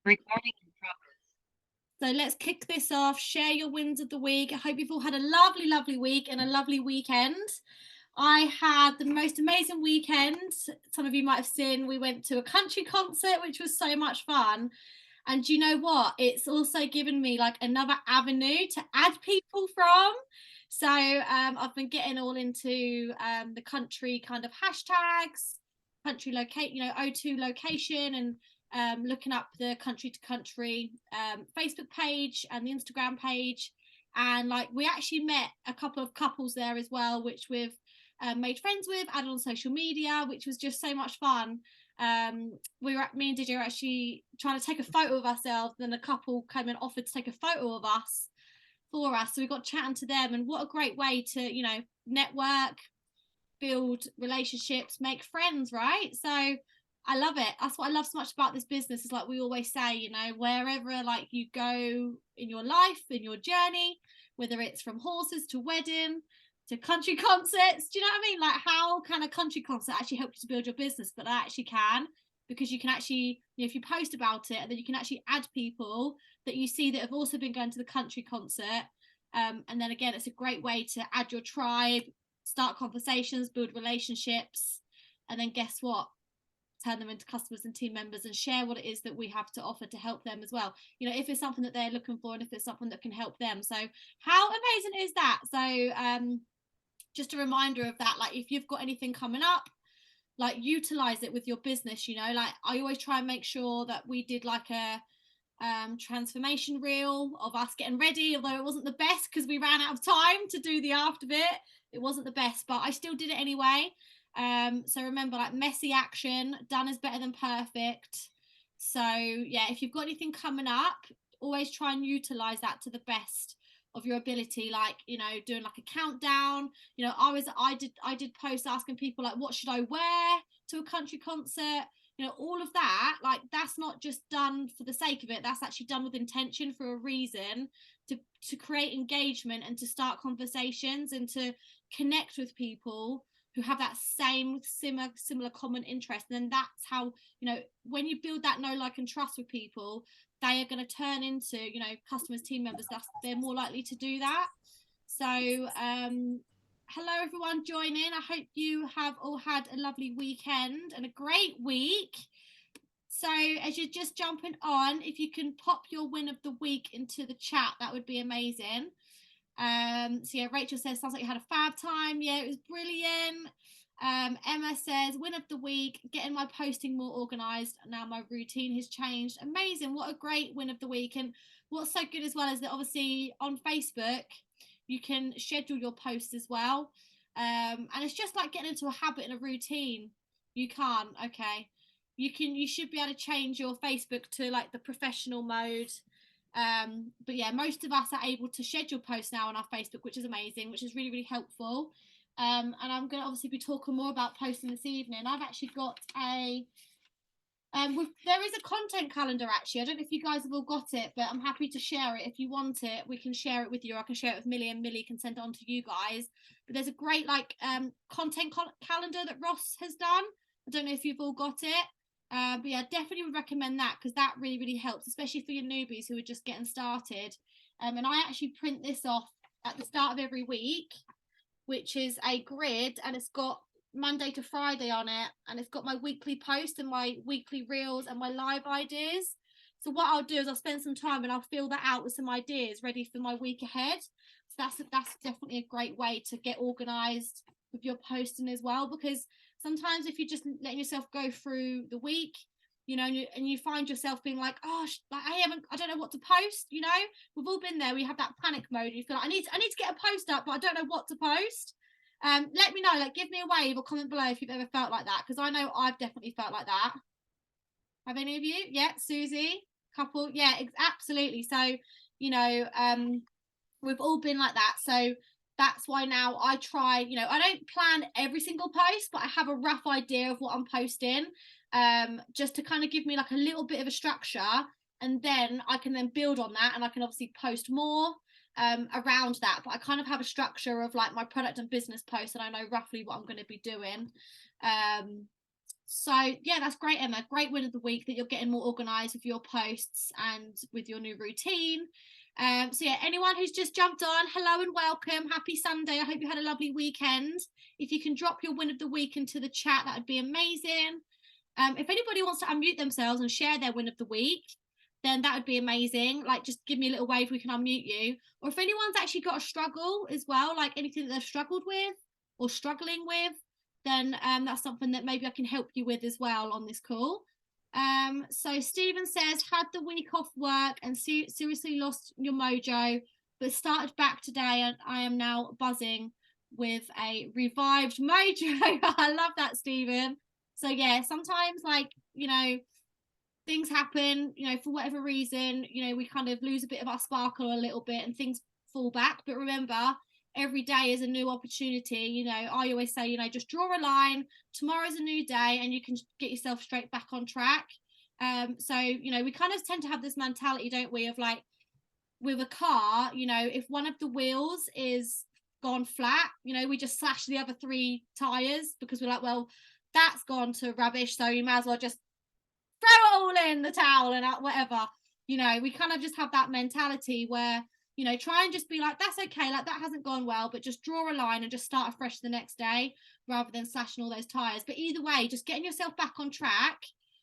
Recording in progress. So let's kick this off. Share your wins of the week. I hope you've all had a lovely, lovely week and a lovely weekend. I had the most amazing weekend. Some of you might have seen, we went to a country concert, which was so much fun. And you know what? It's also given me like another avenue to add people from. So I've been getting all into the country kind of hashtags, country locate, O2 location, and looking up the country to country Facebook page and the Instagram page. And like we actually met a couple of couples there as well, which we've made friends with, added on social media, which was just so much fun. Me and Didi were actually trying to take a photo of ourselves, then a couple came and offered to take a photo of us for us. So we got chatting to them, and what a great way to, network, build relationships, make friends, right? So I love it. That's what I love so much about this business. Is like we always say, wherever like you go in your life, in your journey, whether it's from horses to wedding to country concerts, do you know what I mean? Like how can a country concert actually help you to build your business? But I actually can, because you can actually, if you post about it, and then you can actually add people that you see that have also been going to the country concert. And then again, it's a great way to add your tribe, start conversations, build relationships, and then guess what? Turn them into customers and team members and share what it is that we have to offer to help them as well. If it's something that they're looking for and if it's something that can help them. So how amazing is that? So just a reminder of that, like if you've got anything coming up, like utilize it with your business. Like I always try and make sure that we did like a transformation reel of us getting ready, although it wasn't the best because we ran out of time to do the after bit. It wasn't the best, but I still did it anyway. So remember, like messy action, done is better than perfect. So yeah, if you've got anything coming up, always try and utilize that to the best of your ability, like doing like a countdown. I did posts asking people like what should I wear to a country concert. All of that, like that's not just done for the sake of it, that's actually done with intention for a reason, to create engagement and to start conversations and to connect with people who have that same similar common interest. And then that's how, when you build that know, like and trust with people, they are going to turn into customers, team members. They're more likely to do that. So hello everyone joining. I hope you have all had a lovely weekend and a great week. So as you're just jumping on, if you can pop your win of the week into the chat, that would be amazing. So yeah, Rachel says sounds like you had a fab time. Yeah, it was brilliant. Emma says win of the week, getting my posting more organized. Now my routine has changed. Amazing. What a great win of the week. And what's so good as well is that obviously on Facebook you can schedule your posts as well. And it's just like getting into a habit and a routine. You can't. Okay, you should be able to change your Facebook to like the professional mode. But yeah, most of us are able to schedule posts now on our Facebook, which is amazing, which is really, really helpful. And I'm going to obviously be talking more about posting this evening. I've actually got there is a content calendar actually. I don't know if you guys have all got it, but I'm happy to share it. If you want it, we can share it with you. I can share it with Millie, and Millie can send it on to you guys. But there's a great like content calendar that Ross has done. I don't know if you've all got it. But yeah, definitely would recommend that, because that really, really helps, especially for your newbies who are just getting started. And I actually print this off at the start of every week, which is a grid, and it's got Monday to Friday on it, and it's got my weekly post and my weekly reels and my live ideas. So what I'll do is I'll spend some time and I'll fill that out with some ideas ready for my week ahead. So that's definitely a great way to get organized with your posting as well, because sometimes if you're just letting yourself go through the week, and you find yourself being like, oh, like I don't know what to post. We've all been there. We have that panic mode. You feel like I need to get a post up, but I don't know what to post. Let me know, like give me a wave or comment below if you've ever felt like that, because I know I've definitely felt like that. Have any of you? Yeah, Susie, couple. Yeah, absolutely. So we've all been like that. So that's why now I try, I don't plan every single post, but I have a rough idea of what I'm posting, just to kind of give me like a little bit of a structure, and then I can then build on that, and I can obviously post more around that. But I kind of have a structure of like my product and business posts, and I know roughly what I'm going to be doing. So yeah, that's great, Emma. Great win of the week that you're getting more organized with your posts and with your new routine. So yeah, anyone who's just jumped on, hello and welcome. Happy Sunday. I hope you had a lovely weekend. If you can drop your win of the week into the chat, that would be amazing. If anybody wants to unmute themselves and share their win of the week, then that would be amazing. Like, just give me a little wave, we can unmute you. Or if anyone's actually got a struggle as well, like anything that they've struggled with or struggling with, then that's something that maybe I can help you with as well on this call. So Stephen says, had the week off work and seriously lost your mojo, but started back today and I am now buzzing with a revived mojo. I love that, Stephen. So yeah, sometimes, like, you know, things happen, you know, for whatever reason, you know, we kind of lose a bit of our sparkle a little bit and things fall back. But remember, every day is a new opportunity. You know, I always say, you know, just draw a line. Tomorrow's a new day and you can get yourself straight back on track. So, you know, we kind of tend to have this mentality, don't we, of like, with a car, you know, if one of the wheels is gone flat, you know, we just slash the other 3 tires because we're like, well, that's gone to rubbish, so you might as well just throw it all in the towel and whatever. You know, we kind of just have that mentality where, you know, try and just be like, that's okay, like that hasn't gone well, but just draw a line and just start afresh the next day rather than slashing all those tires. But either way, just getting yourself back on track,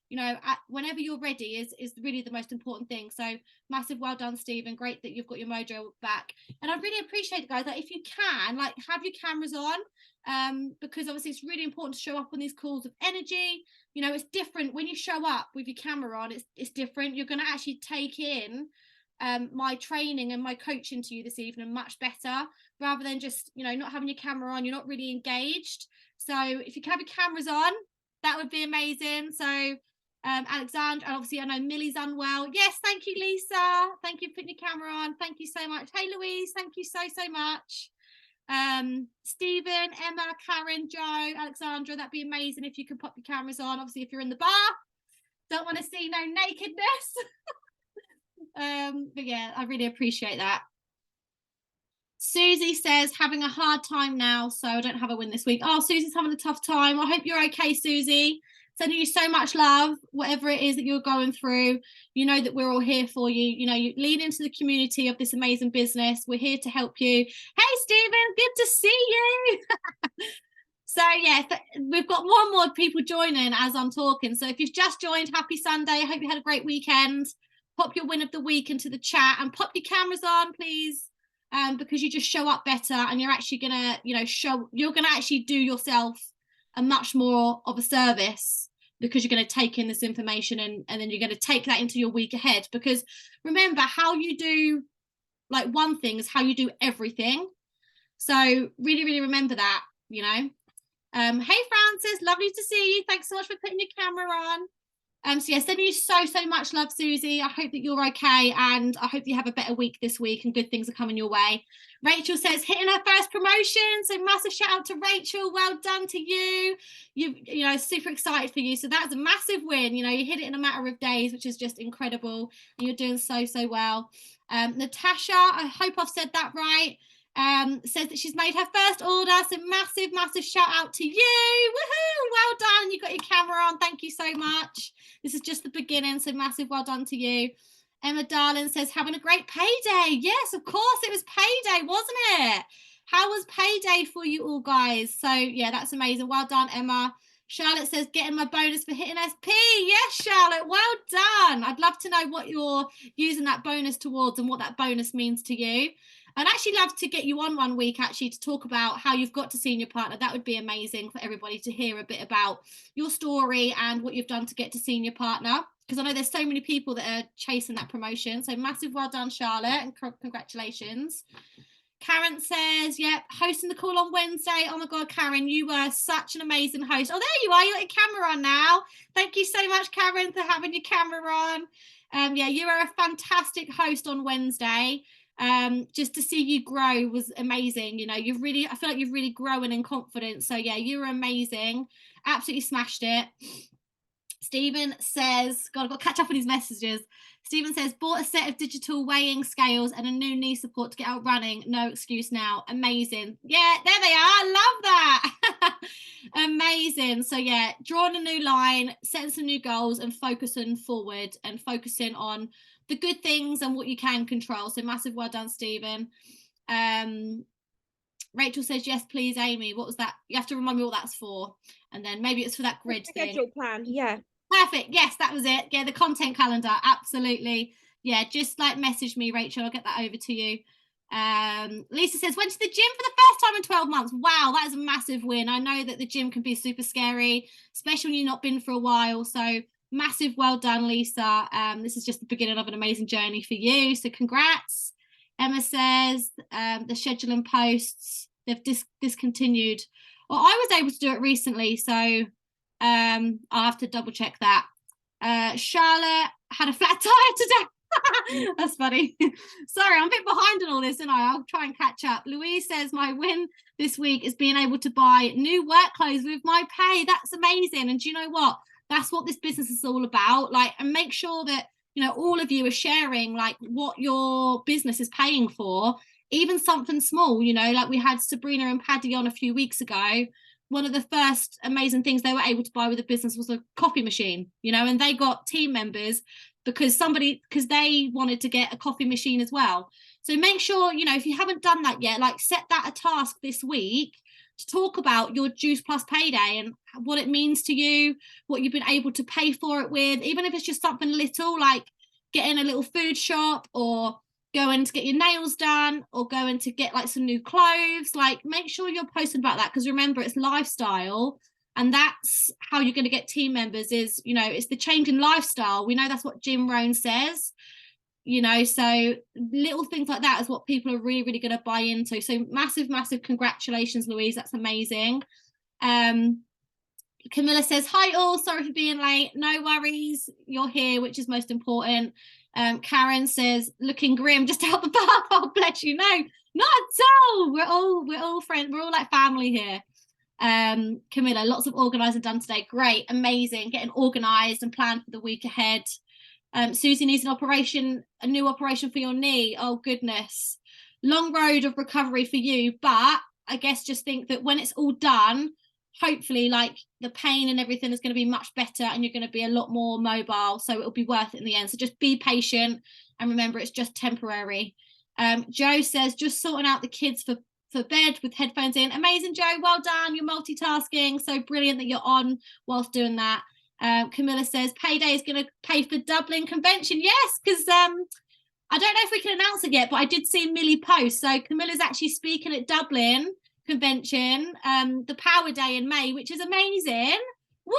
you know, whenever you're ready is really the most important thing. So massive well done, Stephen. Great that you've got your mojo back. And I really appreciate it, guys, that if you can, like, have your cameras on, because obviously it's really important to show up on these calls with energy. You know, it's different when you show up with your camera on. It's different. You're going to actually take in my training and my coaching to you this evening much better, rather than just, you know, not having your camera on. You're not really engaged. So if you can have your cameras on, that would be amazing. So Alexandra, and obviously I know Millie's unwell. Yes, thank you, Lisa. Thank you for putting your camera on. Thank you so much. Hey, Louise, thank you so much. Stephen, Emma, Karen, Joe, Alexandra, that'd be amazing if you could pop your cameras on. Obviously, if you're in the bar, don't want to see no nakedness. But yeah, I really appreciate that. Susie says, having a hard time now, so I don't have a win this week. Oh, Susie's having a tough time. I hope you're okay, Susie. Sending you so much love, whatever it is that you're going through. You know that we're all here for you. You know, you lead into the community of this amazing business. We're here to help you. Hey, Stephen, good to see you. So yeah, we've got more and more people joining as I'm talking. So if you've just joined, happy Sunday. I hope you had a great weekend. Pop your win of the week into the chat and pop your cameras on, please. Because you just show up better and you're actually gonna, you know, you're gonna actually do yourself a much more of a service, because you're going to take in this information and then you're going to take that into your week ahead. Because remember, how you do like one thing is how you do everything. So really, really remember that, you know. Hey Francis, lovely to see you. Thanks so much for putting your camera on. So yeah, sending you so much love, Susie. I hope that you're okay, and I hope you have a better week this week and good things are coming your way. Rachel says, hitting her first promotion, so massive shout out to Rachel. Well done to you. You know, super excited for you. So that's a massive win. You know, you hit it in a matter of days, which is just incredible, and you're doing so well. Natasha, I hope I've said that right. Says that she's made her first order, so massive shout out to you. Woohoo, well done. You got your camera on, thank you so much. This is just the beginning, so massive well done to you. Emma Darling says, having a great payday. Yes, of course, it was payday, wasn't it? How was payday for you all, guys? So yeah, that's amazing. Well done, Emma. Charlotte says, getting my bonus for hitting SP. Yes, Charlotte, well done. I'd love to know what you're using that bonus towards and what that bonus means to you. I'd actually love to get you on one week actually to talk about how you've got to senior partner. That would be amazing for everybody to hear a bit about your story and what you've done to get to senior partner, because I know there's so many people that are chasing that promotion. So massive well done, Charlotte, and congratulations. Karen says, yep, hosting the call on Wednesday. Oh my God, Karen, you were such an amazing host. Oh, there you are. You got your camera on now. Thank you so much, Karen, for having your camera on. Yeah, you are a fantastic host on Wednesday. Just to see you grow was amazing. You know, I feel like you've really grown in confidence. So yeah, you were amazing. Absolutely smashed it. Stephen says, God, I've got to catch up on his messages. Stephen says, bought a set of digital weighing scales and a new knee support to get out running. No excuse now. Amazing. Yeah, there they are. I love that. Amazing. So yeah, drawing a new line, setting some new goals and focusing forward and focusing on the good things and what you can control. So massive well done, Stephen. Rachel says, yes, please, Amy. What was that? You have to remind me what that's for. And then maybe it's for that grid thing. Schedule plan, yeah. Perfect. Yes, that was it. Yeah, the content calendar. Absolutely. Yeah, just like message me, Rachel. I'll get that over to you. Lisa says, went to the gym for the first time in 12 months. Wow, that is a massive win. I know that the gym can be super scary, especially when you've not been for a while. So massive well done, Lisa. This is just the beginning of an amazing journey for you. So congrats. Emma says, the scheduling posts, they've discontinued. Well, I was able to do it recently, so I'll have to double check that. Charlotte had a flat tire today. That's funny. Sorry, I'm a bit behind on all this, and I'll try and catch up. Louise says, my win this week is being able to buy new work clothes with my pay. That's amazing. And do you know what? That's what this business is all about. Like, and make sure that, you know, all of you are sharing like what your business is paying for, even something small, you know, like we had Sabrina and Paddy on a few weeks ago. One of the first amazing things they were able to buy with the business was a coffee machine, you know, and they got team members because they wanted to get a coffee machine as well. So make sure, you know, if you haven't done that yet, like set that a task this week to talk about your Juice Plus payday and what it means to you, what you've been able to pay for it with, even if it's just something little like getting a little food shop or going to get your nails done or going to get like some new clothes. Like make sure you're posting about that, because remember, it's lifestyle, and that's how you're going to get team members is, you know, it's the change in lifestyle. We know that's what Jim Rohn says, you know, so little things like that is what people are really, really going to buy into. So massive congratulations, Louise. That's amazing. Camilla says, hi all, sorry for being late. No worries, you're here, which is most important. Karen says, looking grim, just out the bath. Oh, bless you. No, not at all. We're all friends. We're all like family here. Camilla, lots of organising done today. Great, amazing. Getting organised and planned for the week ahead. Susie needs a new operation for your knee. Oh, goodness. Long road of recovery for you. But I guess just think that when it's all done, hopefully like the pain and everything is going to be much better and you're going to be a lot more mobile, so it'll be worth it in the end. So just be patient and remember it's just temporary. Joe says, just sorting out the kids for bed with headphones in. Amazing, Joe, well done. You're multitasking, so brilliant that you're on whilst doing that. Camilla says, payday is going to pay for Dublin convention. Yes, because I don't know if we can announce it yet, but I did see Millie post. So Camilla's actually speaking at Dublin convention, the Power Day in May, which is amazing. Woo!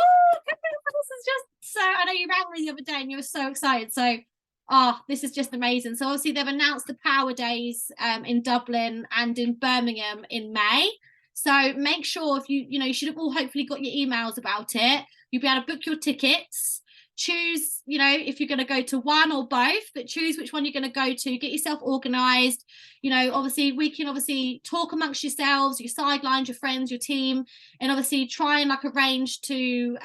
This is just so, I know you rang me the other day and you were so excited. So this is just amazing. So obviously they've announced the Power Days in Dublin and in Birmingham in May. So make sure if you should have all hopefully got your emails about it. You'll be able to book your tickets. Choose, you know, if you're going to go to one or both, but choose which one you're going to go to. Get yourself organised. You know, obviously we can talk amongst yourselves, your sidelines, your friends, your team, and obviously try and like arrange to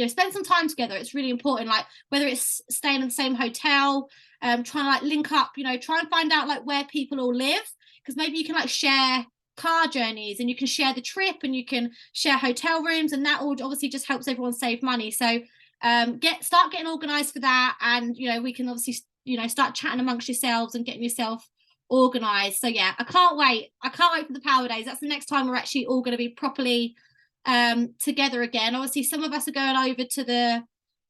spend some time together. It's really important, like whether it's staying in the same hotel, trying to like link up, you know, try and find out like where people all live, because maybe you can like share car journeys and you can share the trip and you can share hotel rooms, and that all obviously just helps everyone save money. So start getting organised for that, and you know we can obviously start chatting amongst yourselves and getting yourself organised. So yeah, I can't wait for the Power Days. That's the next time we're actually all going to be properly together again. Obviously some of us are going over to the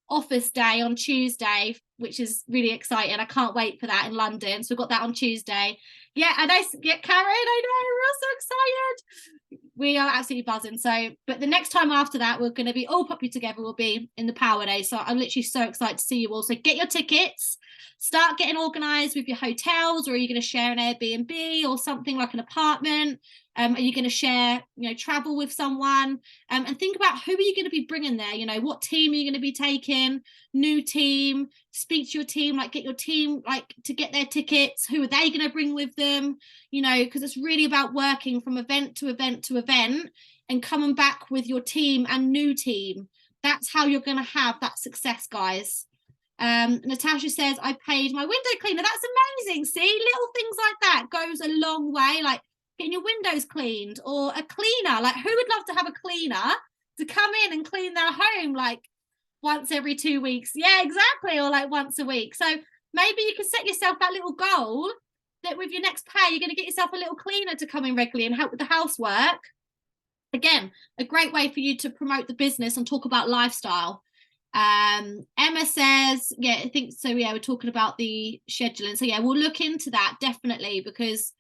office day on Tuesday, which is really exciting. I can't wait for that in London. So we've got that on Tuesday. Yeah, and Karen, I know, we're all so excited. We are absolutely buzzing. So, but the next time after that, we're going to be all properly together. We'll be in the Power Day. So I'm literally so excited to see you all. So get your tickets, start getting organised with your hotels, or are you going to share an Airbnb or something like an apartment? Are you going to share, travel with someone? And think about who are you going to be bringing there? You know, what team are you going to be taking? New team, speak to your team, like get your team like to get their tickets. Who are they going to bring with them? You know, because it's really about working from event to event to event and coming back with your team and new team. That's how you're going to have that success, guys. Natasha says, I paid my window cleaner. That's amazing. See, little things like that goes a long way, like getting your windows cleaned, or a cleaner. Like, who would love to have a cleaner to come in and clean their home like once every 2 weeks? Yeah, exactly. Or like once a week. So maybe you can set yourself that little goal that with your next pay, you're going to get yourself a little cleaner to come in regularly and help with the housework. Again, a great way for you to promote the business and talk about lifestyle. Emma says, yeah, I think so. Yeah, we're talking about the scheduling. So yeah, we'll look into that definitely, because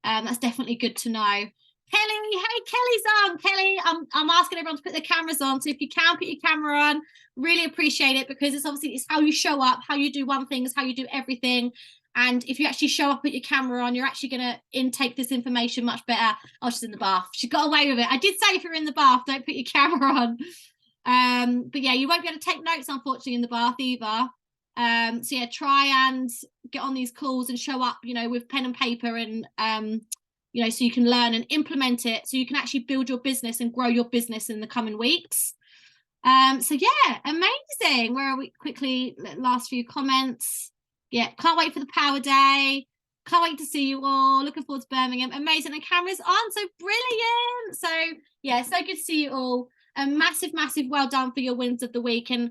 that's definitely good to know. Kelly, hey, Kelly's on. Kelly, I'm asking everyone to put their cameras on. So if you can put your camera on, really appreciate it, because it's how you show up, how you do one thing is how you do everything. And if you actually show up, put your camera on, you're actually going to intake this information much better. Oh, she's in the bath. She got away with it. I did say if you're in the bath, don't put your camera on. But yeah, you won't be able to take notes, unfortunately, in the bath either. So yeah, try and get on these calls and show up, with pen and paper, and so you can learn and implement it, so you can actually build your business and grow your business in the coming weeks. So yeah, amazing. Where are we? Quickly, last few comments. Yeah, can't wait for the power day. Can't wait to see you all. Looking forward to Birmingham. Amazing. And cameras on, so brilliant. So yeah, so good to see you all. A massive well done for your wins of the week. And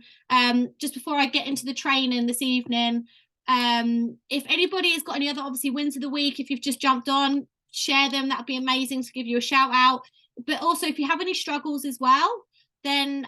just before I get into the training this evening, if anybody has got any other obviously wins of the week, if you've just jumped on, share them. That'd be amazing to give you a shout out. But also, if you have any struggles as well, then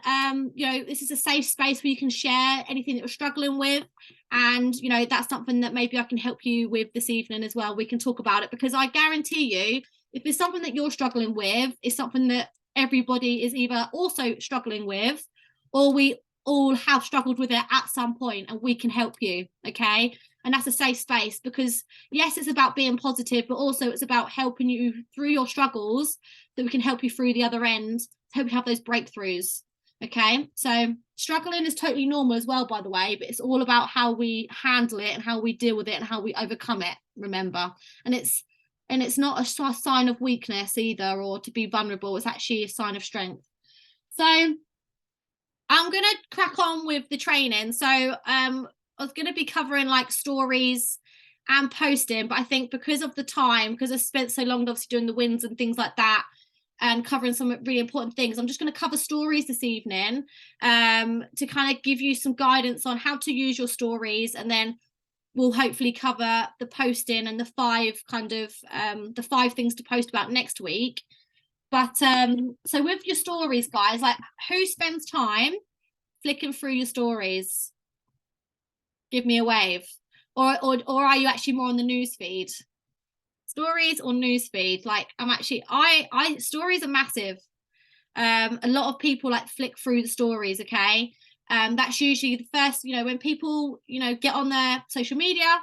this is a safe space where you can share anything that you're struggling with. And that's something that maybe I can help you with this evening as well. We can talk about it, because I guarantee you, if there's something that you're struggling with, it's something that everybody is either also struggling with, or we all have struggled with it at some point, and we can help you. Okay. And that's a safe space, because yes, it's about being positive, but also it's about helping you through your struggles, that we can help you through the other end, to help you have those breakthroughs. Okay. So struggling is totally normal as well, by the way, but it's all about how we handle it and how we deal with it and how we overcome it, remember. And it's not a sign of weakness either, or to be vulnerable. It's actually a sign of strength. So I'm going to crack on with the training. So I was going to be covering like stories and posting, but I think because of the time, because I spent so long obviously doing the wins and things like that, and covering some really important things, I'm just going to cover stories this evening, to kind of give you some guidance on how to use your stories, and then we'll hopefully cover the posting and the 5 things to post about next week. But so with your stories, guys, like, who spends time flicking through your stories? Give me a wave. Or are you actually more on the news feed? Stories or news feed? Like, I stories are massive. A lot of people like flick through the stories. Okay. That's usually the first, when people, get on their social media,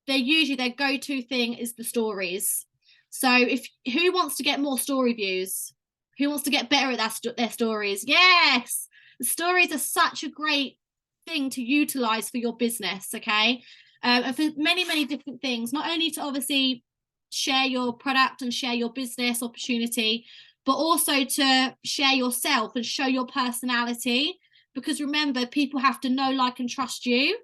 their go-to thing is the stories. So who wants to get more story views? Who wants to get better at their stories? Yes. The stories are such a great thing to utilize for your business. Okay. And for many different things, not only to obviously share your product and share your business opportunity, but also to share yourself and show your personality. Because remember, people have to know, like, and trust you.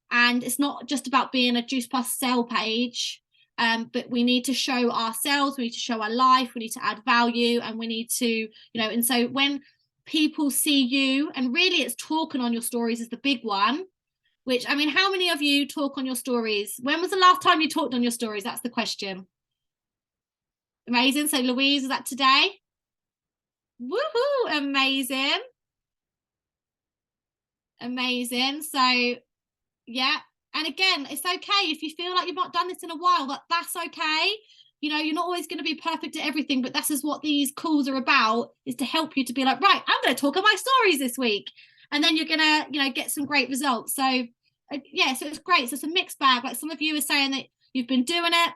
And it's not just about being a Juice Plus sale page, but we need to show ourselves, we need to show our life, we need to add value, and we need to, and so when people see you, and really it's talking on your stories is the big one, which, I mean, how many of you talk on your stories? When was the last time you talked on your stories? That's the question. Amazing. So Louise, is that today? Woohoo! Amazing. So yeah, and again, it's okay if you feel like you've not done this in a while. That's okay. You're not always going to be perfect at everything, but this is what these calls are about, is to help you to be like, right, I'm going to talk on my stories this week, and then you're gonna get some great results. So yeah, so it's great. So it's a mixed bag. Like, some of you are saying that you've been doing it,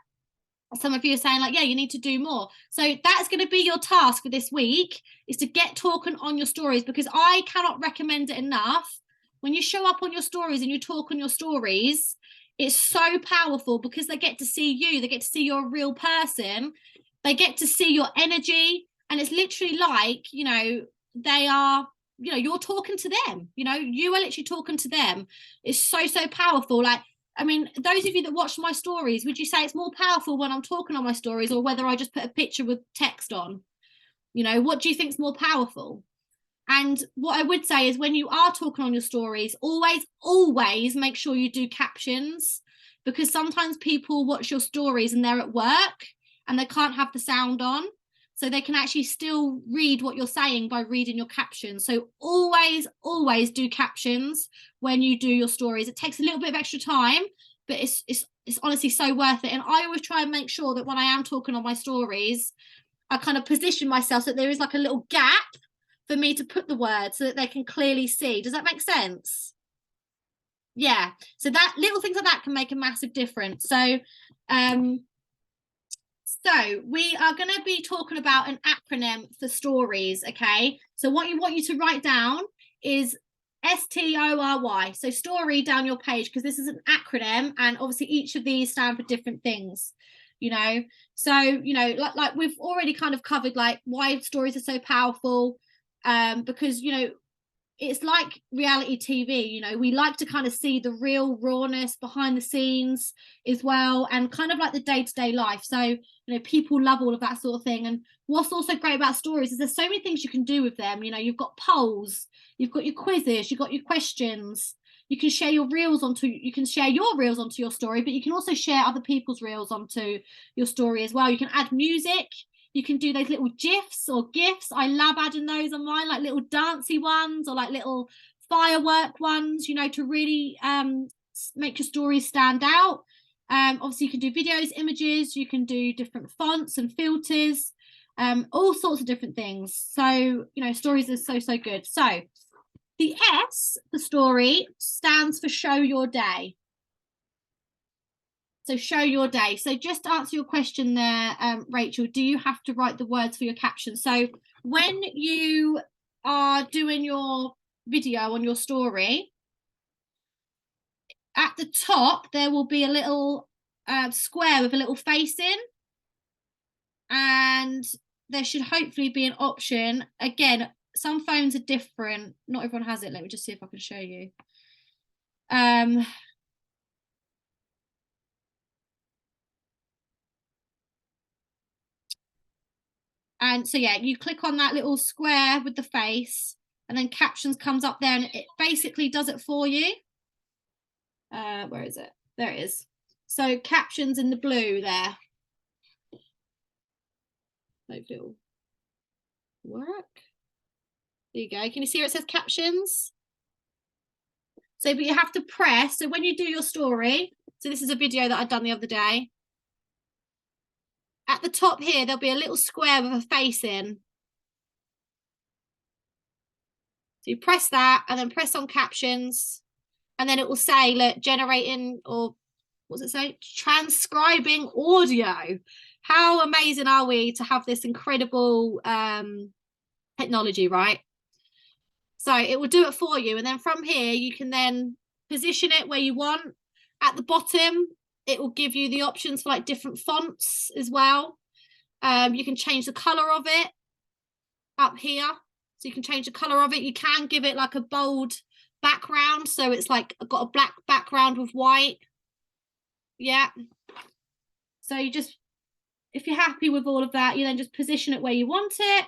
some of you are saying like, yeah, you need to do more. So that's going to be your task for this week, is to get talking on your stories, because I cannot recommend it enough. When you show up on your stories and you talk on your stories, it's so powerful, because they get to see you, they get to see you're a real person, they get to see your energy, and it's literally like, they are you know, you're talking to them, you know, you are literally talking to them. It's so powerful. Like, I mean, those of you that watch my stories, would you say it's more powerful when I'm talking on my stories or whether I just put a picture with text on? You know, what do you think is more powerful? And what I would say is when you are talking on your stories, always make sure you do captions, because sometimes people watch your stories and they're at work and they can't have the sound on. So they can actually still read what you're saying by reading your captions. So always do captions when you do your stories. It takes a little bit of extra time, but it's honestly so worth it. And I always try and make sure that when I am talking on my stories, I kind of position myself so that there is like a little gap for me to put the words so that they can clearly see. Does that make sense? Yeah. So that little things like that can make a massive difference. So we are going to be talking about an acronym for stories, okay? So what you want you to write down is STORY. So story down your page, because this is an acronym, and obviously each of these stand for different things, you know. So, you know, like we've already kind of covered like why stories are so powerful, because, you know, it's like reality TV, you know, we like to kind of see the real rawness behind the scenes as well, and kind of like the day-to-day life. So, you know, people love all of that sort of thing. And what's also great about stories is there's so many things you can do with them. You know, you've got polls, you've got your quizzes, you've got your questions. You can share your reels onto your story, but you can also share other people's reels onto your story as well. You can add music. You can do those little GIFs or GIFs. I love adding those on mine, like little dancey ones or like little firework ones, you know, to really make your stories stand out. Obviously, you can do videos, images, you can do different fonts and filters, all sorts of different things. So, you know, stories are so good. So the S for story stands for show your day. So show your day. So just to answer your question there, Rachel, do you have to write the words for your caption? So when you are doing your video on your story, at the top, there will be a little square with a little face in. And there should hopefully be an option. Again, some phones are different. Not everyone has it. Let me just see if I can show you. And so, yeah, you click on that little square with the face, and then captions comes up there, and it basically does it for you. Where is it? There it is. So captions in the blue there. Hopefully it'll work. There you go. Can you see where it says captions? So, but you have to press. So when you do your story, so this is a video that I've done the other day. At the top here, there'll be a little square with a face in. So you press that and then press on captions, and then it will say, look, generating, or what's it say? Transcribing audio. How amazing are we to have this incredible technology, right? So it will do it for you. And then from here, you can then position it where you want. At the bottom, it will give you the options for like different fonts as well. You can change the color of it up here. So you can change the color of it. You can give it like a bold background. So it's like got a black background with white. Yeah. So you just, if you're happy with all of that, you then just position it where you want it.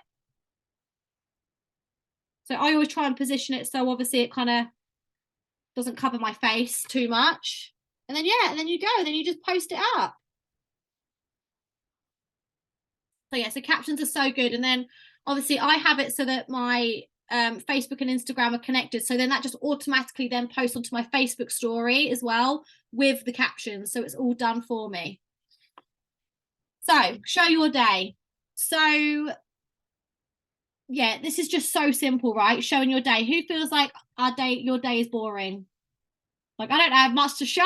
So I always try and position it so obviously it kind of doesn't cover my face too much. And then, yeah, and then you go, then you just post it up. So yeah, so captions are so good. And then obviously I have it so that my Facebook and Instagram are connected. So then that just automatically then posts onto my Facebook story as well with the captions. So it's all done for me. So show your day. So yeah, this is just so simple, right? Showing your day. Who feels like your day is boring? Like, I don't have much to show.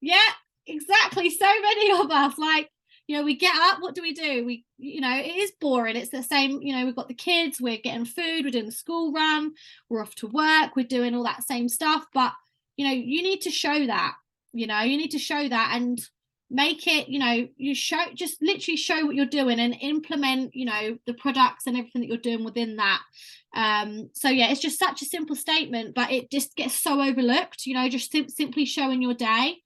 Yeah, exactly. So many of us, like, you know, we get up, what do? We, you know, it is boring. It's the same, you know, we've got the kids, we're getting food, we're doing the school run, we're off to work, we're doing all that same stuff. But, you know, you need to show that, you know, you need to show that. And make it, you just literally show what you're doing and implement, the products and everything that you're doing within that. So yeah, it's just such a simple statement, but it just gets so overlooked, just simply showing your day.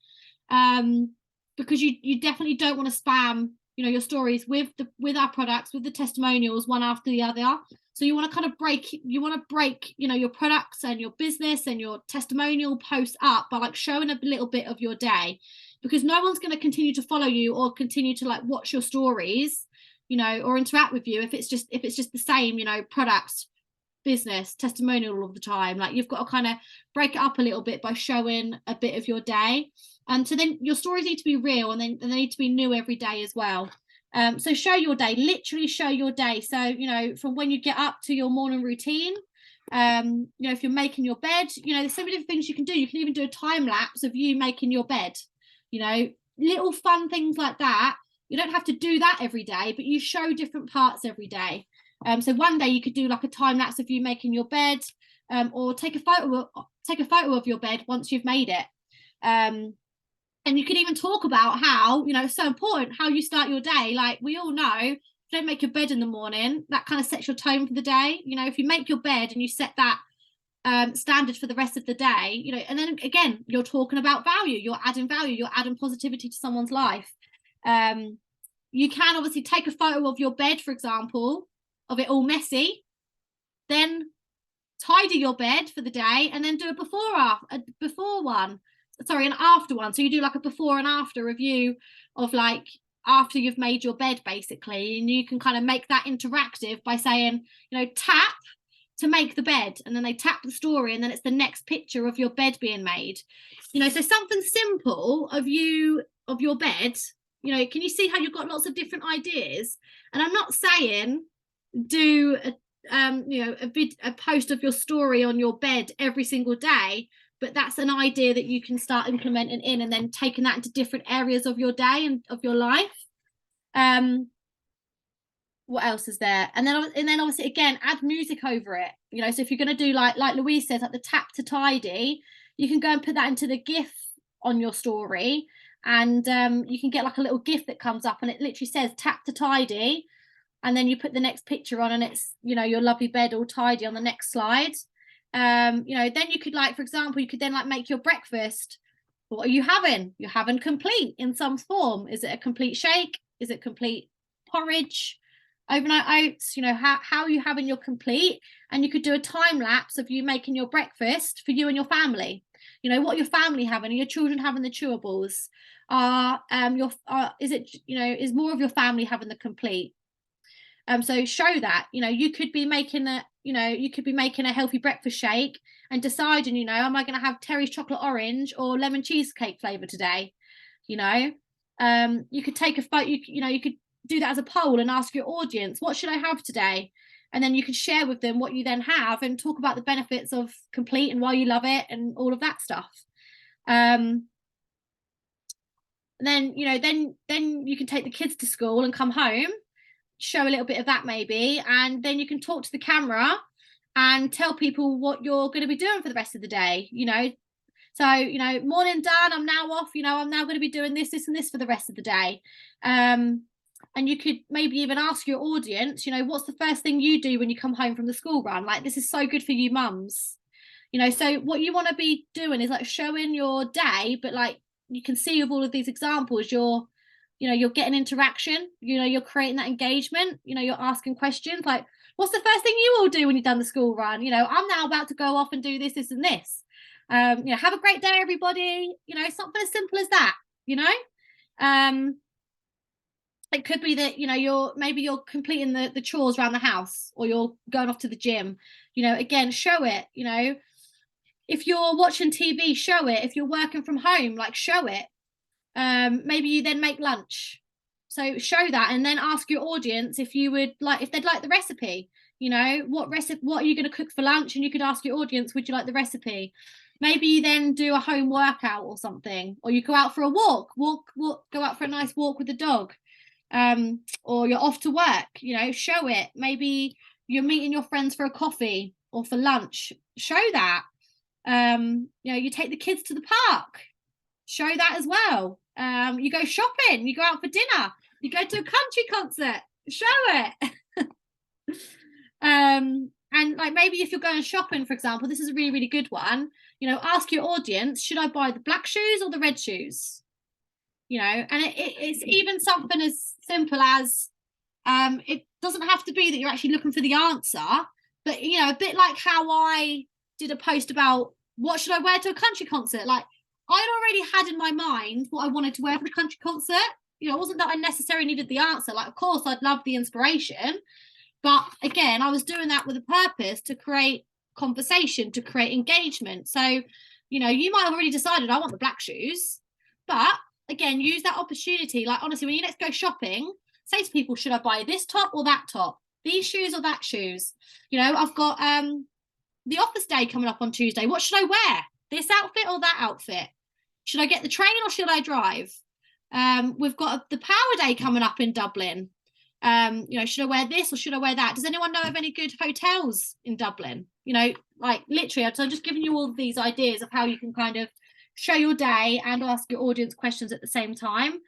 Because you definitely don't want to spam, your stories with our products, with the testimonials, one after the other. So you want to kind of break your products and your business and your testimonial posts up by like showing a little bit of your day, because no one's going to continue to follow you or continue to like watch your stories, or interact with you if it's just the same, products, business, testimonial all the time. Like, you've got to kind of break it up a little bit by showing a bit of your day. And so then your stories need to be real, and then they need to be new every day as well. So show your day, literally show your day. So, from when you get up to your morning routine, if you're making your bed, there's so many different things you can do. You can even do a time lapse of you making your bed, little fun things like that. You don't have to do that every day, but you show different parts every day. So one day you could do like a time lapse of you making your bed, or take a photo of your bed once you've made it. And you could even talk about how, it's so important how you start your day. Like, we all know, if you don't make your bed in the morning, that kind of sets your tone for the day. If you make your bed and you set that standard for the rest of the day, and then again, you're talking about value, you're adding value, you're adding positivity to someone's life. You can obviously take a photo of your bed, for example, of it all messy, then tidy your bed for the day, and then do an after one. So you do like a before and after review of like after you've made your bed, basically. And you can kind of make that interactive by saying, tap to make the bed, and then they tap the story, and then it's the next picture of your bed being made. So something simple of your bed. Can you see how you've got lots of different ideas? And I'm not saying do a post of your story on your bed every single day, but that's an idea that you can start implementing in, and then taking that into different areas of your day and of your life. What else is there? And then obviously again, add music over it. So if you're going to do like Louise says, like the tap to tidy, you can go and put that into the GIF on your story, and you can get like a little GIF that comes up, and it literally says tap to tidy, and then you put the next picture on, and it's your lovely bed all tidy on the next slide. Then you could, like, for example, you could then like make your breakfast. What are you having? You're having complete in some form. Is it a complete shake? Is it complete porridge, overnight oats? How are you having your complete? And you could do a time lapse of you making your breakfast for you and your family. What your family having? Are your children having the chewables? Is more of your family having the complete? So show that. You could be making a healthy breakfast shake and deciding, am I going to have Terry's chocolate orange or lemon cheesecake flavor today? You could take a photo. You could do that as a poll and ask your audience, what should I have today? And then you could share with them what you then have and talk about the benefits of complete and why you love it and all of that stuff. And then you can take the kids to school and come home, show a little bit of that maybe, and then you can talk to the camera and tell people what you're going to be doing for the rest of the day. So morning done, I'm now off, I'm now going to be doing this and this for the rest of the day. And you could maybe even ask your audience, what's the first thing you do when you come home from the school run? Like, this is so good for you mums. So what you want to be doing is like showing your day, but like you can see with all of these examples, you're getting interaction, you're creating that engagement, you're asking questions like, what's the first thing you all do when you've done the school run? I'm now about to go off and do this and this. Have a great day, everybody. Something as simple as that. It could be that you're completing the chores around the house, or you're going off to the gym. Again, show it. If you're watching TV, show it. If you're working from home, like, show it. Maybe you then make lunch, so show that, and then ask your audience if they'd like the recipe. What are you going to cook for lunch? And you could ask your audience, would you like the recipe? Maybe you then do a home workout or something, or you go out for a walk, go out for a nice walk with the dog, or you're off to work. Show it. Maybe you're meeting your friends for a coffee or for lunch. Show that. You take the kids to the park. show that as well. You go shopping, you go out for dinner, you go to a country concert, show it. And like maybe if you're going shopping, for example, this is a really, really good one. You know, ask your audience, should I buy the black shoes or the red shoes? You know, and it's even something as simple as it doesn't have to be that you're actually looking for the answer, but you know, a bit like how I did a post about what should I wear to a country concert. Like I'd already had in my mind what I wanted to wear for the country concert. You know, it wasn't that I necessarily needed the answer. Like, of course, I'd love the inspiration, but again, I was doing that with a purpose to create conversation, to create engagement. So, you know, you might have already decided I want the black shoes, but again, use that opportunity. Like, honestly, when you next go shopping, say to people, should I buy this top or that top? These shoes or that shoes? You know, I've got the office day coming up on Tuesday. What should I wear? This outfit or that outfit? Should I get the train or should I drive? We've got the power day coming up in Dublin. You know, should I wear this or should I wear that? Does anyone know of any good hotels in Dublin? You know, like literally, I'm just giving you all of these ideas of how you can kind of show your day and ask your audience questions at the same time.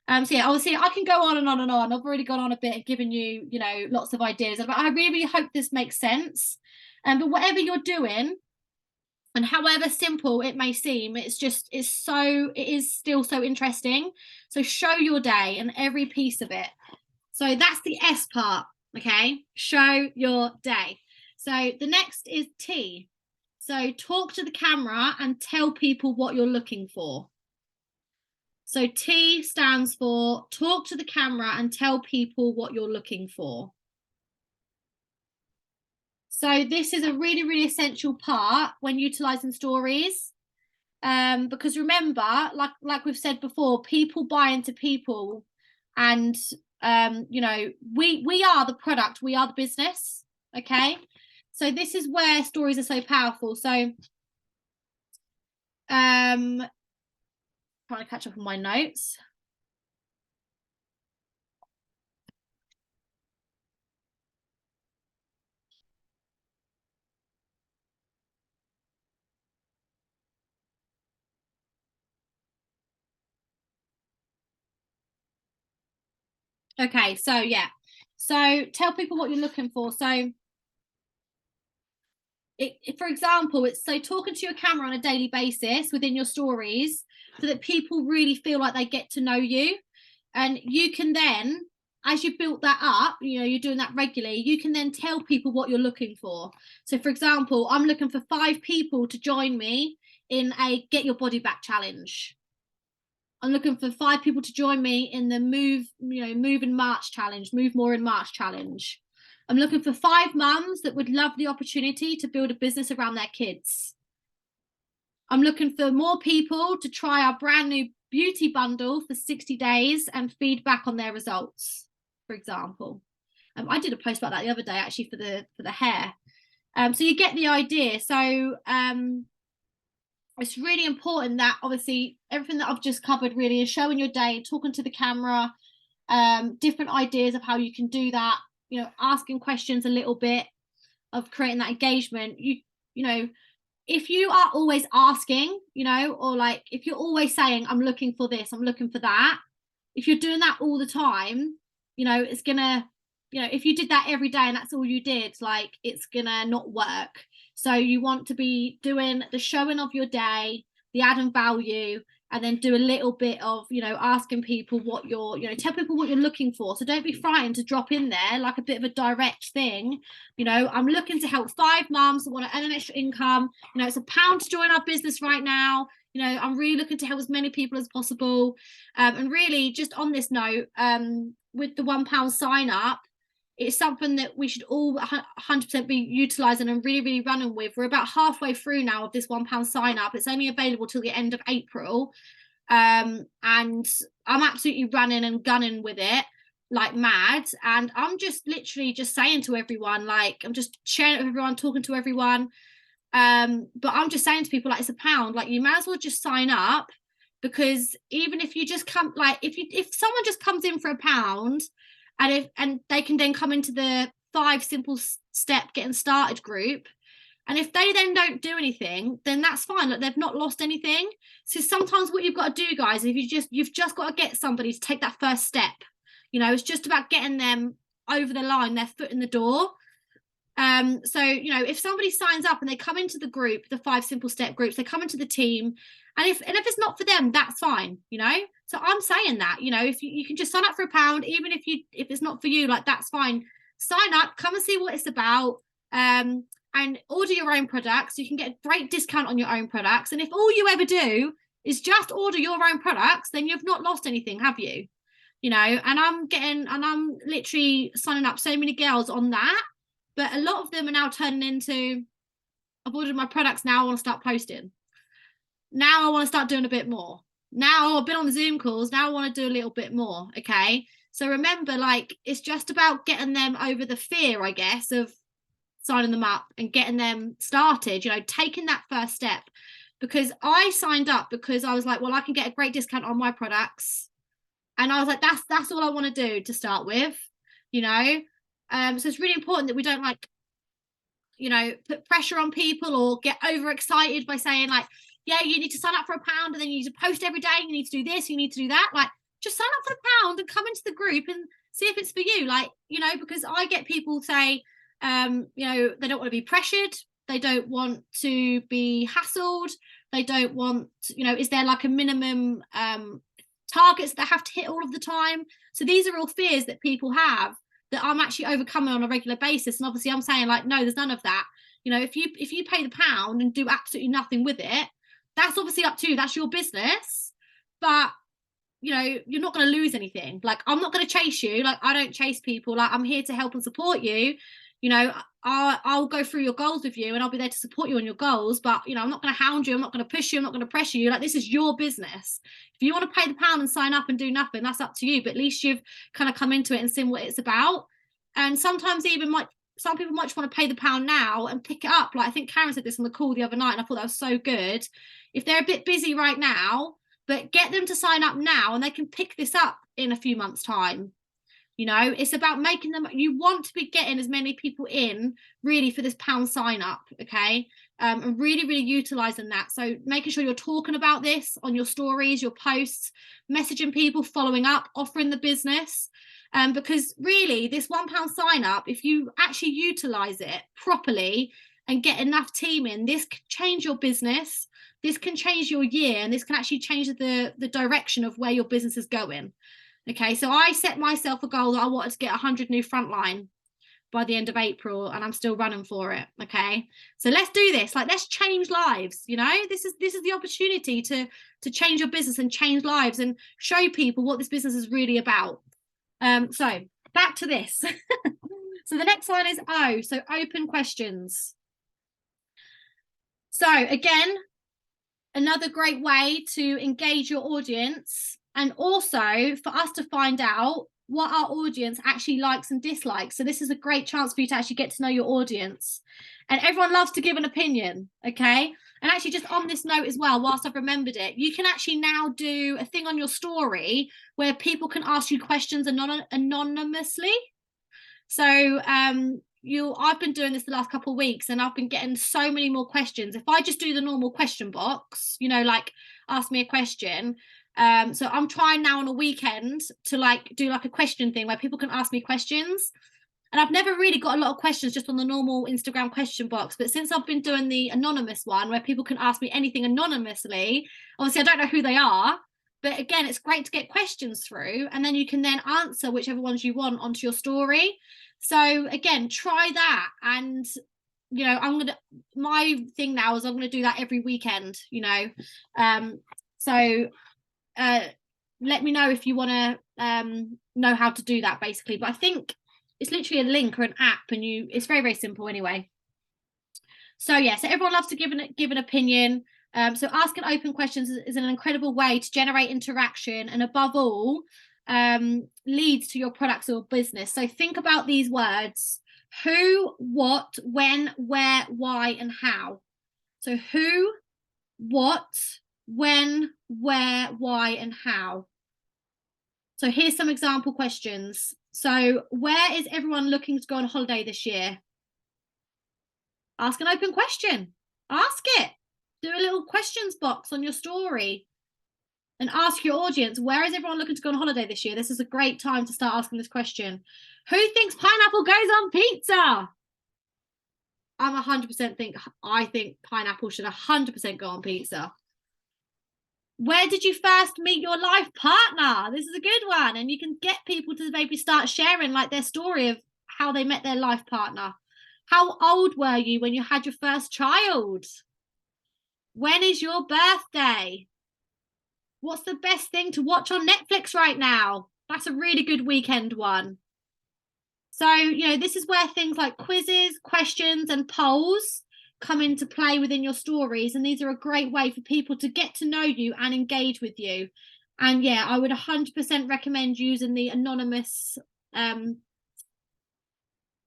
So yeah, obviously I can go on and on and on. I've already gone on a bit and given you, you know, lots of ideas. But I really, really hope this makes sense. But whatever you're doing, and however simple it may seem, it is still so interesting. So show your day and every piece of it. So that's the S part, okay? Show your day. So the next is T. So talk to the camera and tell people what you're looking for. So T stands for talk to the camera and tell people what you're looking for. So this is a really, really essential part when utilizing stories. Because remember, like we've said before, people buy into people, and you know, we are the product, we are the business. Okay, so this is where stories are so powerful. So trying to catch up on my notes. Okay, so yeah, so tell people what you're looking for. So for example, it's so talking to your camera on a daily basis within your stories so that people really feel like they get to know you. And you can then, as you built that up, you know, you're doing that regularly, you can then tell people what you're looking for. So for example, I'm looking for 5 people to join me in a Get Your Body Back challenge. I'm looking for 5 people to join me in the Move in March challenge, Move More in March challenge. I'm looking for 5 mums that would love the opportunity to build a business around their kids. I'm looking for more people to try our brand new beauty bundle for 60 days and feedback on their results, for example. I did a post about that the other day, actually, for the hair. So you get the idea. So it's really important that obviously everything that I've just covered really is showing your day, talking to the camera, different ideas of how you can do that, you know, asking questions a little bit, of creating that engagement. You know, if you are always asking, you know, or like if you're always saying, I'm looking for this, I'm looking for that, if you're doing that all the time, you know, it's gonna, you know, if you did that every day and that's all you did, like it's gonna not work. So you want to be doing the showing of your day, the adding value, and then do a little bit of, you know, asking people what you're, you know, tell people what you're looking for. So don't be frightened to drop in there like a bit of a direct thing. You know, I'm looking to help 5 mums that want to earn an extra income. You know, it's £1 to join our business right now. You know, I'm really looking to help as many people as possible. And really, just on this note, with the £1 sign up, it's something that we should all 100% be utilising and really, really running with. We're about halfway through now of this £1 sign up. It's only available till the end of April. And I'm absolutely running and gunning with it like mad. And I'm just literally just saying to everyone, like, I'm just sharing it with everyone, talking to everyone. But I'm just saying to people, like, it's £1. Like, you might as well just sign up, because even if you just come, like, if someone just comes in for £1, and they can then come into the 5 simple step getting started group, And if they then don't do anything, then that's fine. Like, they've not lost anything. So sometimes what you've got to do, guys, if you've just got to get somebody to take that first step. You know, it's just about getting them over the line, their foot in the door. So, you know, if somebody signs up and they come into the group, the 5 simple step groups, they come into the team, and if it's not for them, that's fine, you know. So I'm saying that, you know, if you can just sign up for £1, even if it's not for you, like, that's fine. Sign up, come and see what it's about, and order your own products. You can get a great discount on your own products. And if all you ever do is just order your own products, then you've not lost anything, have you? You know, and I'm literally signing up so many girls on that. But a lot of them are now turning into, I've ordered my products, now I want to start posting. Now I want to start doing a bit more. Now I've been on the Zoom calls, now I want to do a little bit more, okay? So remember, like, it's just about getting them over the fear, I guess, of signing them up and getting them started, you know, taking that first step. Because I signed up because I was like, well, I can get a great discount on my products. And I was like, that's all I want to do to start with, you know? So it's really important that we don't, like, you know, put pressure on people or get overexcited by saying, like, yeah, you need to sign up for £1 and then you need to post every day, you need to do this, you need to do that. Like, just sign up for £1 and come into the group and see if it's for you. Like, you know, because I get people say, you know, they don't want to be pressured, they don't want to be hassled, they don't want, you know, is there like a minimum targets that have to hit all of the time? So these are all fears that people have that I'm actually overcoming on a regular basis. And obviously I'm saying, like, no, there's none of that. You know, if you pay the £1 and do absolutely nothing with it, that's obviously up to you, that's your business. But, you know, you're not going to lose anything. Like, I'm not going to chase you. Like, I don't chase people. Like, I'm here to help and support you. You know, I'll go through your goals with you and I'll be there to support you on your goals. But, you know, I'm not going to hound you. I'm not going to push you. I'm not going to pressure you. Like, this is your business. If you want to pay the £1 and sign up and do nothing, that's up to you. But at least you've kind of come into it and seen what it's about. And sometimes even some people might just want to pay the £1 now and pick it up. Like, I think Karen said this on the call the other night, and I thought that was so good. If they're a bit busy right now, but get them to sign up now and they can pick this up in a few months' time. You know, it's about making them, you want to be getting as many people in really for this £1 sign up, okay? And really, really utilising that. So making sure you're talking about this on your stories, your posts, messaging people, following up, offering the business. Because really, this £1 sign up, if you actually utilise it properly and get enough team in, this can change your business, this can change your year, and this can actually change the direction of where your business is going. Okay, so I set myself a goal that I wanted to get 100 new frontline by the end of April, and I'm still running for it. Okay, so let's do this. Like, let's change lives. You know, this is the opportunity to change your business and change lives and show people what this business is really about. So back to this. So the next one is O, so open questions. So again, another great way to engage your audience, and also for us to find out what our audience actually likes and dislikes. So this is a great chance for you to actually get to know your audience. And everyone loves to give an opinion, okay? And actually, just on this note as well, whilst I've remembered it, you can actually now do a thing on your story where people can ask you questions anonymously. So I've been doing this the last couple of weeks and I've been getting so many more questions. If I just do the normal question box, you know, like ask me a question. So I'm trying now on a weekend to like do like a question thing where people can ask me questions. And I've never really got a lot of questions just on the normal Instagram question box. But since I've been doing the anonymous one where people can ask me anything anonymously, obviously I don't know who they are. But again, it's great to get questions through, and then you can then answer whichever ones you want onto your story. So again, try that. And, you know, my thing now is I'm going to do that every weekend, you know. So let me know if you want to know how to do that, basically. But I think it's literally a link or an app, and it's very, very simple anyway. So yeah, so everyone loves to give an opinion. So asking open questions is an incredible way to generate interaction, and above all, leads to your products or business. So think about these words: who, what, when, where, why, and how. So who, what, when, where, why, and how. So here's some example questions. So where is everyone looking to go on holiday this year? Ask an open question. Ask it. Do a little questions box on your story and ask your audience, where is everyone looking to go on holiday this year? This is a great time to start asking this question. Who thinks pineapple goes on pizza? I think pineapple should 100% go on pizza. Where did you first meet your life partner? This is a good one. And you can get people to maybe start sharing like their story of how they met their life partner. How old were you when you had your first child? When is your birthday? What's the best thing to watch on Netflix right now? That's a really good weekend one. So, you know, this is where things like quizzes, questions, and polls come into play within your stories. And these are a great way for people to get to know you and engage with you. And yeah, I would 100% recommend using the anonymous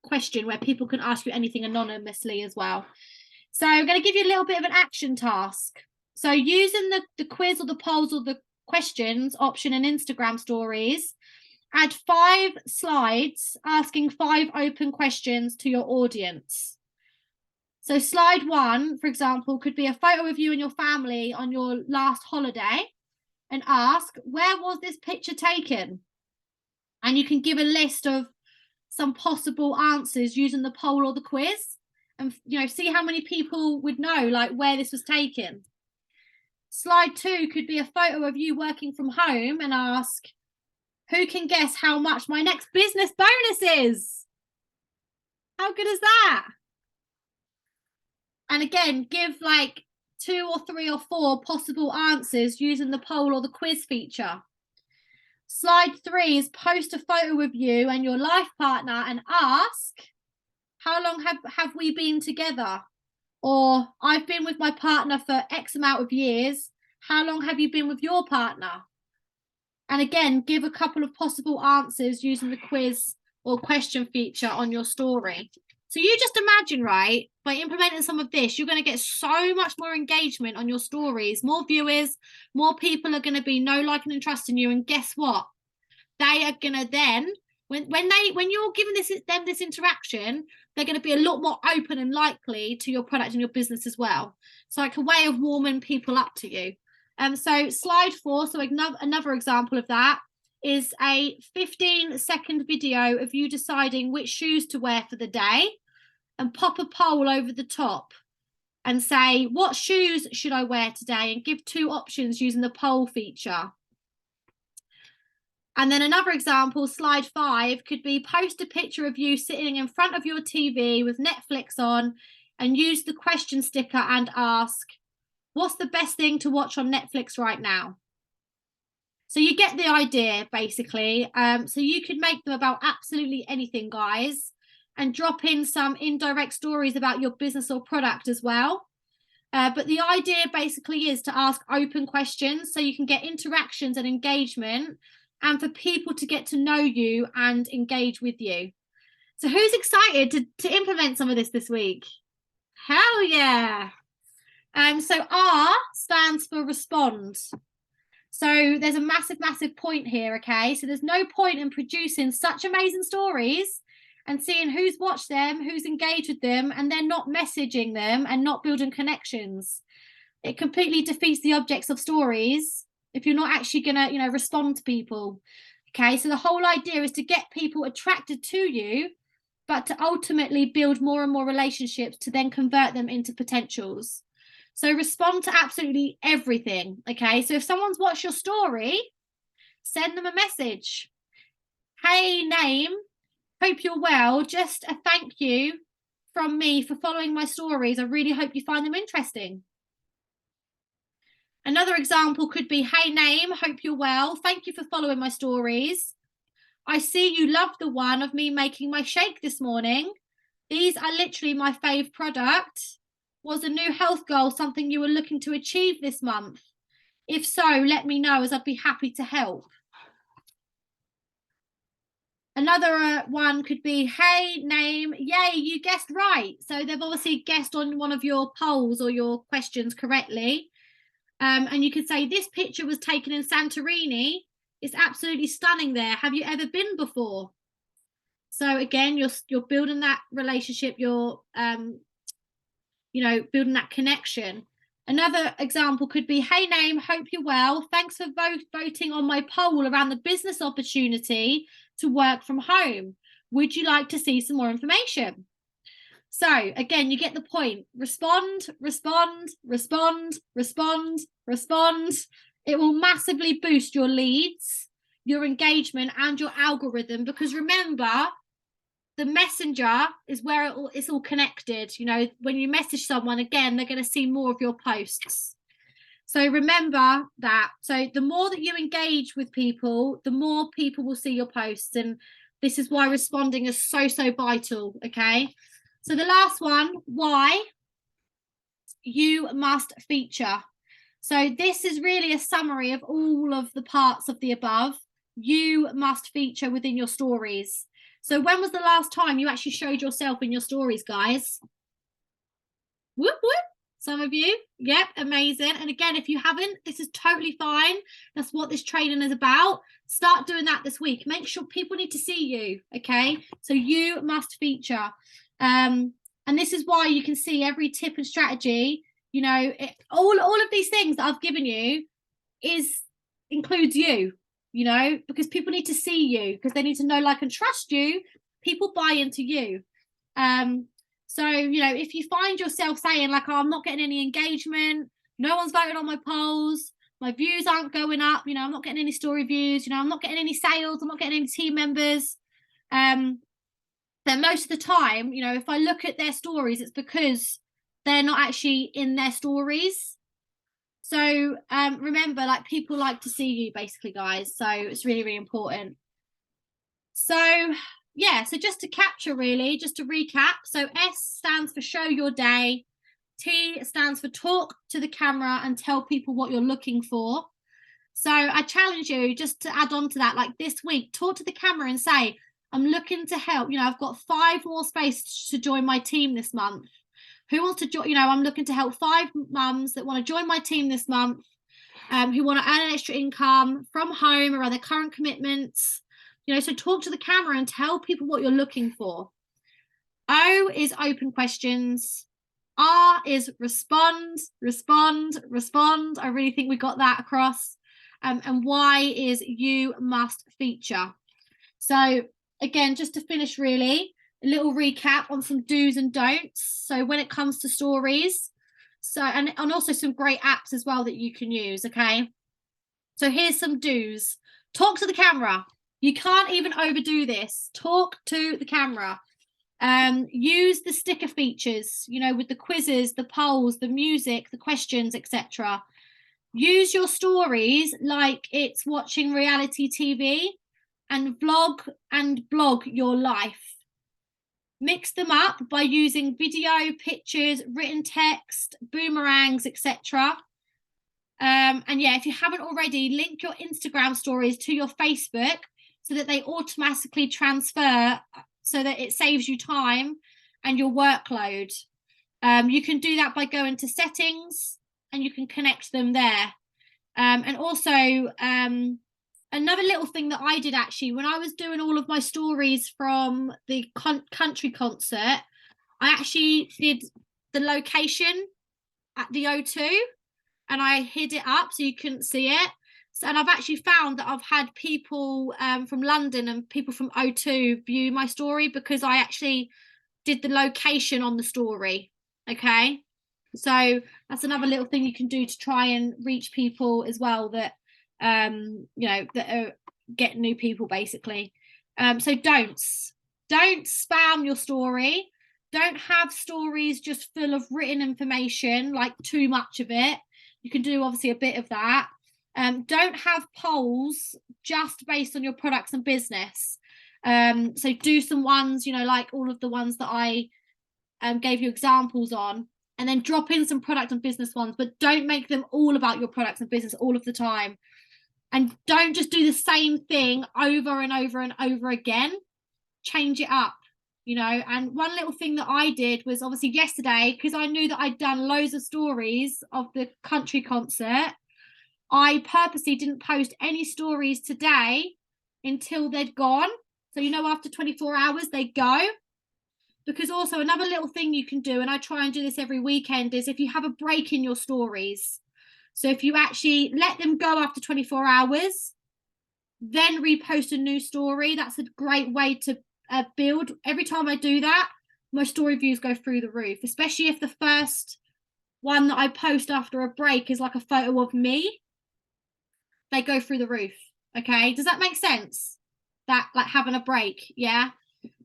question where people can ask you anything anonymously as well. So I'm going to give you a little bit of an action task. So using the quiz or the polls or the questions option in Instagram stories, add 5 slides asking 5 open questions to your audience. So slide 1, for example, could be a photo of you and your family on your last holiday and ask, where was this picture taken? And you can give a list of some possible answers using the poll or the quiz and, you know, see how many people would know like where this was taken. Slide 2 could be a photo of you working from home and ask, who can guess how much my next business bonus is? How good is that? And again, give like 2 or 3 or 4 possible answers using the poll or the quiz feature. Slide 3 is post a photo of you and your life partner and ask, how long have we been together? Or I've been with my partner for X amount of years. How long have you been with your partner? And again, give a couple of possible answers using the quiz or question feature on your story. So you just imagine, right, by implementing some of this, you're going to get so much more engagement on your stories, more viewers, more people are going to be know, liking, and trusting you. And guess what? They are going to then, when you're giving them this interaction, they're going to be a lot more open and likely to your product and your business as well. So like a way of warming people up to you. So slide 4, so another example of that is a 15-second video of you deciding which shoes to wear for the day and pop a poll over the top and say, what shoes should I wear today? And give 2 options using the poll feature. And then another example, slide 5, could be post a picture of you sitting in front of your TV with Netflix on and use the question sticker and ask, what's the best thing to watch on Netflix right now? So you get the idea, basically. So you could make them about absolutely anything, guys, and drop in some indirect stories about your business or product as well. But the idea basically is to ask open questions so you can get interactions and engagement and for people to get to know you and engage with you. So who's excited to implement some of this week? Hell yeah. So R stands for respond. So there's a massive point here, okay? So there's no point in producing such amazing stories and seeing who's watched them, who's engaged with them, and then not messaging them and not building connections. It completely defeats the objects of stories if you're not actually going to, you know, respond to people. Okay, so the whole idea is to get people attracted to you, but to ultimately build more and more relationships to then convert them into potentials. So respond to absolutely everything. Okay, so if someone's watched your story, send them a message. Hey, name, hope you're well. Just a thank you from me for following my stories. I really hope you find them interesting. Another example could be, hey, name, hope you're well. Thank you for following my stories. I see you love the one of me making my shake this morning. These are literally my fave product. Was a new health goal something you were looking to achieve this month? If so, let me know as I'd be happy to help. Another one could be, hey, name, yay, you guessed right. So they've obviously guessed on one of your polls or your questions correctly. And you could say, this picture was taken in Santorini. It's absolutely stunning there. Have you ever been before? So again, you're building that relationship. You're you know, building that connection. Another example could be, hey name, hope you're well. Thanks for voting on my poll around the business opportunity to work from home. Would you like to see some more information? So again, you get the point. Respond, respond, respond, respond, respond. It will massively boost your leads, your engagement, and your algorithm, because remember, the messenger is where it's all connected. You know, when you message someone, again, they're going to see more of your posts. So remember that. So the more that you engage with people, the more people will see your posts. And this is why responding is so, so vital. Okay. So the last one, why you must feature. So this is really a summary of all of the parts of the above. You must feature within your stories. So when was the last time you actually showed yourself in your stories, guys? Whoop, whoop. Some of you. Yep, amazing. And again, if you haven't, this is totally fine. That's what this training is about. Start doing that this week. Make sure people need to see you, okay? So you must feature. And this is why you can see every tip and strategy, you know, all of these things that I've given you includes you. You know, because people need to see you, because they need to know, like, and trust you. People buy into you. So, you know, if you find yourself saying, like, oh, I'm not getting any engagement, no one's voted on my polls, my views aren't going up, you know, I'm not getting any story views, you know, I'm not getting any sales, I'm not getting any team members, then most of the time, you know, if I look at their stories, it's because they're not actually in their stories. So remember, like, people like to see you, basically, guys. So it's really, really important. So yeah, so just to capture, really, just to recap. So S stands for show your day. T stands for talk to the camera and tell people what you're looking for. So I challenge you just to add on to that, like this week, talk to the camera and say, I'm looking to help. You know, I've got 5 more spaces to join my team this month. Who wants to join? You know, I'm looking to help 5 mums that want to join my team this month, who want to earn an extra income from home around their current commitments. You know, so talk to the camera and tell people what you're looking for. O is open questions. R is respond, respond, respond. I really think we got that across. And Y is you must feature. So again, just to finish, really, a little recap on some do's and don'ts. So when it comes to stories, so and also some great apps as well that you can use. Okay, so here's some do's. Talk to the camera. You can't even overdo this. Talk to the camera. Use the sticker features, you know, with the quizzes, the polls, the music, the questions, etc. Use your stories like it's watching reality TV, and vlog and blog your life. Mix them up by using video, pictures, written text, boomerangs, etc. And yeah, if you haven't already, link your Instagram stories to your Facebook so that they automatically transfer, so that it saves you time and your workload. You can do that by going to settings and you can connect them there. And also, another little thing that I did, actually, when I was doing all of my stories from the country concert, I actually did the location at the O2 and I hid it up so you couldn't see it. So, and I've actually found that I've had people from London and people from O2 view my story because I actually did the location on the story. Okay, so that's another little thing you can do to try and reach people as well that you know, that are get new people, basically. So don't spam your story. Don't have stories just full of written information, like too much of it. You can do obviously a bit of that. Don't have polls just based on your products and business. So do some ones, you know, like all of the ones that I gave you examples on, and then drop in some product and business ones, but don't make them all about your products and business all of the time. And don't just do the same thing over and over and over again. Change it up, you know. And one little thing that I did was, obviously yesterday, because I knew that I'd done loads of stories of the country concert, I purposely didn't post any stories today until they'd gone. So, you know, after 24 hours, they go. because also another little thing you can do, and I try and do this every weekend, is if you have a break in your stories. So if you actually let them go after 24 hours, then repost a new story, that's a great way to build. Every time I do that, my story views go through the roof, especially if the first one that I post after a break is like a photo of me. They go through the roof. Okay, does that make sense? That, like, having a break. Yeah.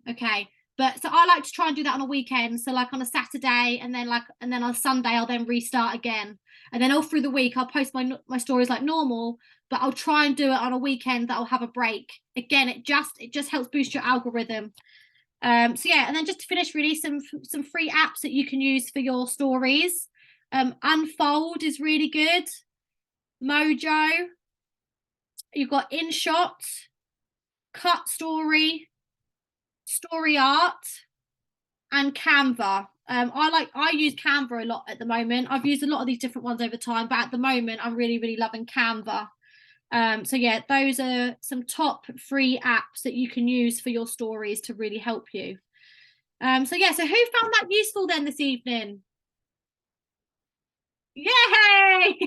Okay. But so I like to try and do that on a weekend. So like on a Saturday, and then on a Sunday I'll then restart again. And then all through the week I'll post my stories like normal, but I'll try and do it on a weekend that I'll have a break. Again, it just helps boost your algorithm. So yeah, and then just to finish, really, some free apps that you can use for your stories. Unfold is really good. Mojo. You've got InShot, Cut Story, Story Art, and Canva. I use Canva a lot at the moment. I've used a lot of these different ones over time, but at the moment I'm really, really loving Canva. So yeah, those are some top free apps that you can use for your stories to really help you. So yeah, so who found that useful then this evening? Yay!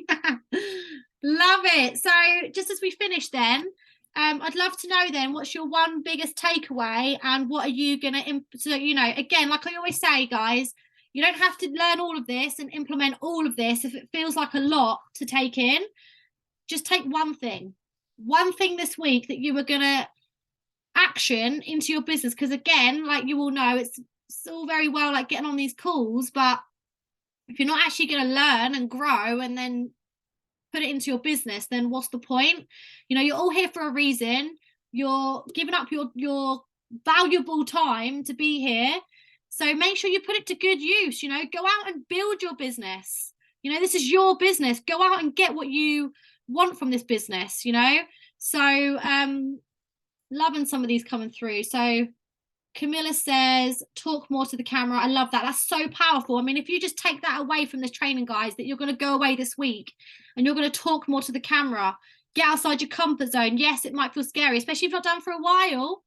Love it. So just as we finish then, I'd love to know then, what's your one biggest takeaway, and what are you gonna so, you know, again, like I always say, guys, you don't have to learn all of this and implement all of this. If it feels like a lot to take in, just take one thing this week that you were gonna action into your business. Because again, like you all know, it's all very well like getting on these calls, but if you're not actually going to learn and grow and then put it into your business, then what's the point? You know, you're all here for a reason. You're giving up your valuable time to be here, so make sure you put it to good use. You know, go out and build your business. You know, this is your business. Go out and get what you want from this business, you know. So loving some of these coming through. So Camilla says, talk more to the camera. I love that. That's so powerful. I mean, if you just take that away from this training, guys, that you're going to go away this week and you're going to talk more to the camera, get outside your comfort zone. Yes, it might feel scary, especially if you've not done for a while.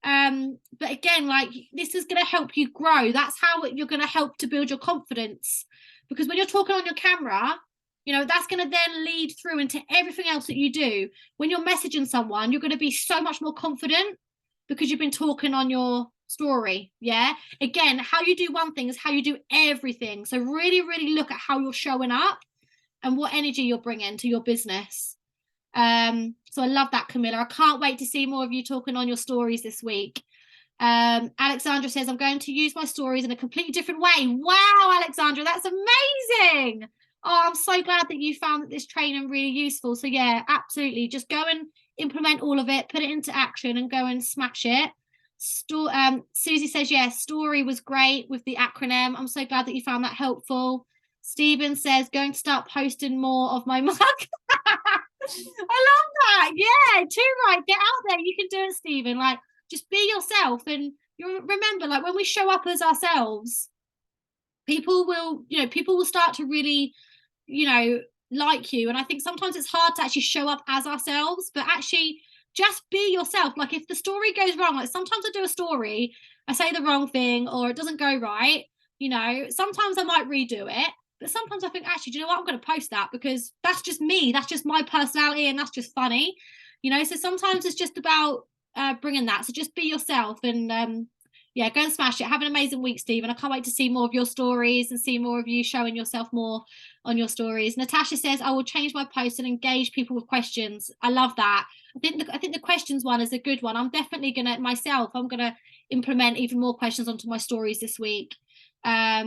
But again, like, this is going to help you grow. That's how you're going to help to build your confidence. Because when you're talking on your camera, you know, that's going to then lead through into everything else that you do. When you're messaging someone, you're going to be so much more confident because you've been talking on your story. Yeah. Again, how you do one thing is how you do everything. So really, really look at how you're showing up and what energy you're bringing to your business. So I love that, Camilla. I can't wait to see more of you talking on your stories this week. Alexandra says, I'm going to use my stories in a completely different way. Wow, Alexandra, that's amazing. Oh, I'm so glad that you found this training really useful. So yeah, absolutely. Just go and implement all of it, put it into action, and go and smash it. Susie says, yes, story was great with the acronym. I'm so glad that you found that helpful. Stephen says, going to start posting more of my mug. I love that. Yeah, too right. Get out there. You can do it, Stephen. Like, just be yourself. And you remember, like, when we show up as ourselves, people will start to really, like you. And I think sometimes it's hard to actually show up as ourselves, but actually just be yourself. Like, if the story goes wrong, like sometimes I do a story, I say the wrong thing, or it doesn't go right, sometimes I might redo it, but sometimes I think, actually, do you know what, I'm going to post that because that's just me, that's just my personality, and that's just funny, so sometimes it's just about bringing that. So just be yourself, and yeah, go and smash it. Have an amazing week, Stephen. I can't wait to see more of your stories and see more of you showing yourself more on your stories. Natasha says, I will change my post and engage people with questions. I love that. I think the questions one is a good one. I'm definitely gonna implement even more questions onto my stories this week. Yeah,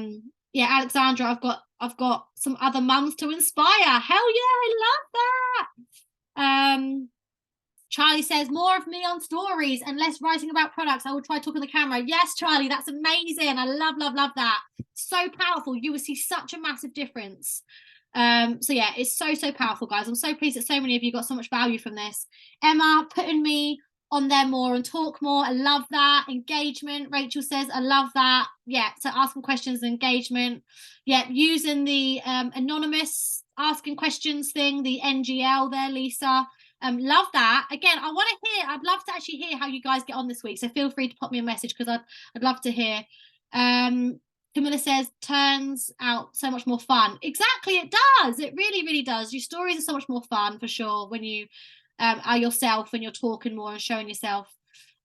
Alexandra, I've got some other mums to inspire. Hell yeah, I love that. Charlie says, more of me on stories and less writing about products. I will try talking to the camera. Yes, Charlie, that's amazing. I love that. So powerful. You will see such a massive difference. So yeah, it's so powerful, guys. I'm so pleased that so many of you got so much value from this. Emma, putting me on there more and talk more. I love that. Engagement, Rachel says, I love that. Yeah, so asking questions and engagement. Yeah, using the anonymous asking questions thing, the NGL there, Lisa. Love that. Again, I'd love to actually hear how you guys get on this week. So feel free to pop me a message because I'd love to hear. Camilla says, turns out so much more fun. Exactly, it does. It really, really does. Your stories are so much more fun, for sure, when you are yourself and you're talking more and showing yourself.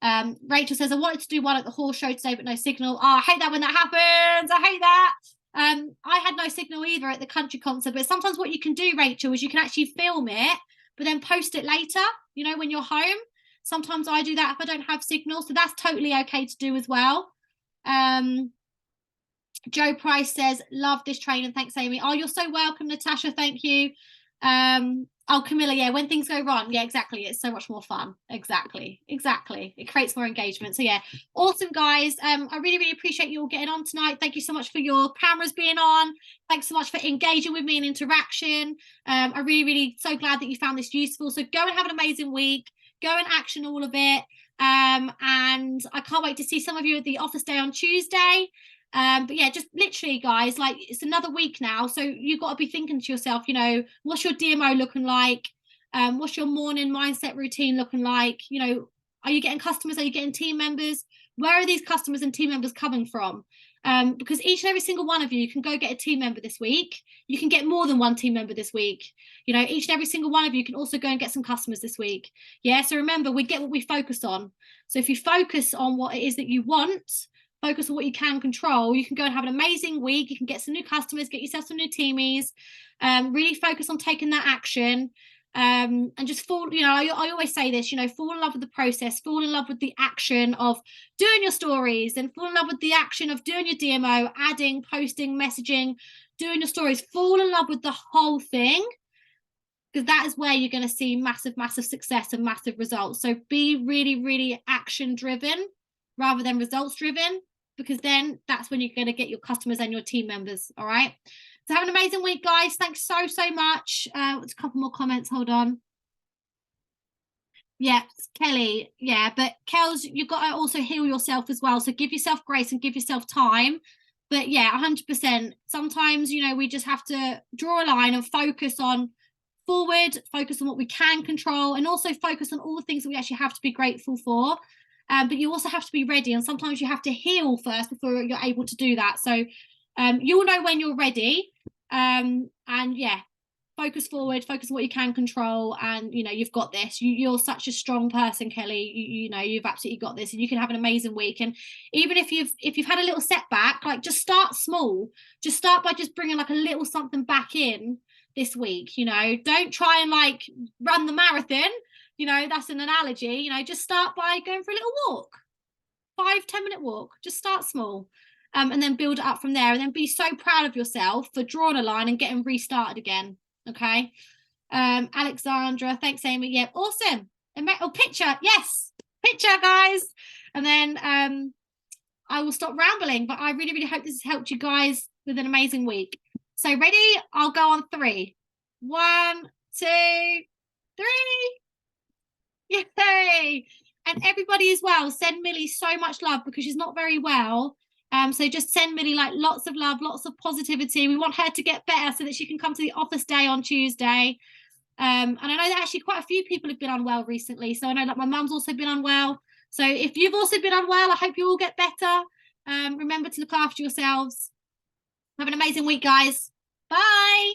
Rachel says, I wanted to do one at the horse show today, but no signal. Oh, I hate that when that happens. I hate that. I had no signal either at the country concert, but sometimes what you can do, Rachel, is you can actually film it, but then post it later, you know, when you're home. Sometimes I do that if I don't have signal, so that's totally okay to do as well. Joe Price says, love this training. Thanks, Amy. Oh, you're so welcome, Natasha. Thank you. Oh, Camilla, yeah, when things go wrong, yeah, exactly. It's so much more fun. Exactly. It creates more engagement. So yeah, awesome, guys. I really, really appreciate you all getting on tonight. Thank you so much for your cameras being on. Thanks so much for engaging with me in interaction. I really, really so glad that you found this useful. So go and have an amazing week. Go and action all of it. And I can't wait to see some of you at the office day on Tuesday. But yeah, just literally, guys, like, it's another week now, so you've got to be thinking to yourself, you know, what's your DMO looking like? What's your morning mindset routine looking like? You know, are you getting customers? Are you getting team members? Where are these customers and team members coming from? Because each and every single one of you can go get a team member this week. You can get more than one team member this week. You know, each and every single one of you can also go and get some customers this week. Yeah, so remember, we get what we focus on. So if you focus on what it is that you want, focus on what you can control, you can go and have an amazing week. You can get some new customers, get yourself some new teamies, really focus on taking that action, and just fall, you know, I always say this, you know, fall in love with the process, fall in love with the action of doing your stories, and fall in love with the action of doing your DMO, adding, posting, messaging, doing your stories. Fall in love with the whole thing, because that is where you're going to see massive, massive success and massive results. So be really, really action driven rather than results driven, because then that's when you're going to get your customers and your team members. All right. So have an amazing week, guys. Thanks so, so much. There's a couple more comments. Hold on. Yeah, Kelly. Yeah, but Kels, you've got to also heal yourself as well. So give yourself grace and give yourself time. But yeah, 100%. Sometimes, you know, we just have to draw a line and focus on forward, focus on what we can control, and also focus on all the things that we actually have to be grateful for. But you also have to be ready, and sometimes you have to heal first before you're able to do that. So you'll know when you're ready. And yeah, focus forward, focus on what you can control, and you know, you've got this. You're such a strong person, Kelly. You know, you've absolutely got this, and you can have an amazing week. And even if you've had a little setback, like, just start small. Just start by just bringing like a little something back in this week. You know, don't try and like run the marathon. You know, that's an analogy. You know, just start by going for a little walk, 5-10 minute walk. Just start small, and then build it up from there. And then be so proud of yourself for drawing a line and getting restarted again. Okay. Alexandra, thanks, Amy. Yeah, awesome. Oh, picture. Yes, picture, guys. And then I will stop rambling. But I really, really hope this has helped you guys with an amazing week. So ready? I'll go on 3. 1, 2, 3. Yay! And everybody as well, send Millie so much love, because she's not very well. So just send Millie like lots of love, lots of positivity. We want her to get better so that she can come to the office day on Tuesday. And I know that actually quite a few people have been unwell recently. So I know that my mum's also been unwell. So if you've also been unwell, I hope you all get better. Remember to look after yourselves. Have an amazing week, guys. Bye.